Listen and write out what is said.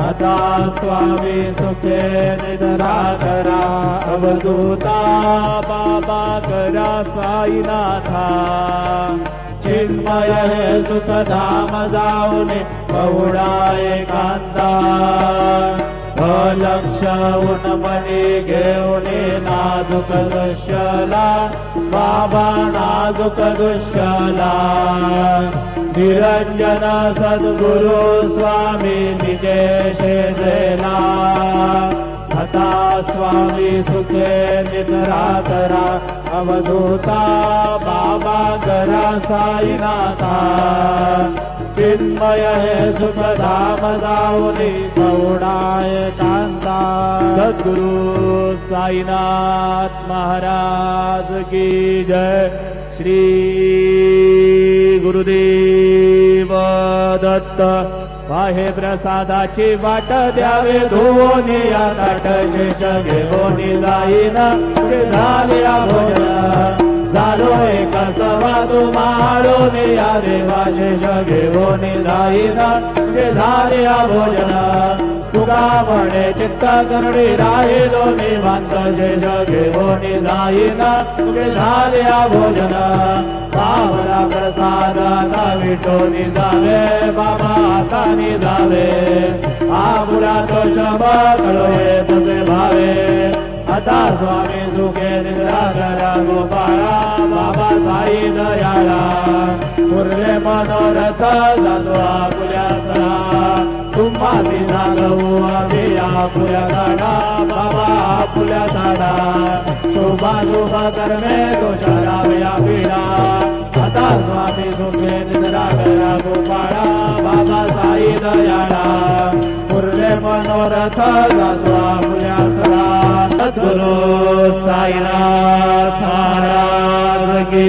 आता स्वामी सुखे निद्रा करा अवधूता बाबा करा साईनाथा चिन्मय हे सुखधाम जाऊने बहुडा एकांता अलक्ष उन्मनी घेऊने नाजुक दुष्यला बाबा नाजुक दुष्यला निरंजन सद्गुरु स्वामी निजेशे देला आता स्वामी सुखे निद्रा करा अवधूता बाबा करा साईनाथा चिन्मय हे सुखधाम जाऊनी गौडाय कांता सद्गुरु साईनाथ महाराज की जय। श्री गुरुदेव दत्त। वाहे प्रसादाची वाट द्यावे धुवोनी या ताट शेष घेऊनी जाईना झाले भोजन झालो एक सवा तुम्हारून या देवा शेष घेऊन जाईना झाले भोजन तुका म्हणे चित्त करणी राहिलो निवांत शेष घेऊन जाईना झाले भोजन पावला प्रसाद विठोनी जावे बाबा हातानी जावे आपुरा तो शबकलोय तसे भावे आता स्वामी सुखे निद्रा करा गोपाळा बाबा साई दयाळा उरले मनोरथ जातो आपुल्या तुम्हासी जागवू आम्ही आपुल्या गाडा बाबा आपुल्या झाडा शोभा शोभा करणे दोषाराव्या पिढा आता स्वामी सुखे निद्रा करा गोपाळा बाबा साई दयाळा उरले मनोरथ जातो आपुल्या सरा सद्गुरु साईनाथ महाराज की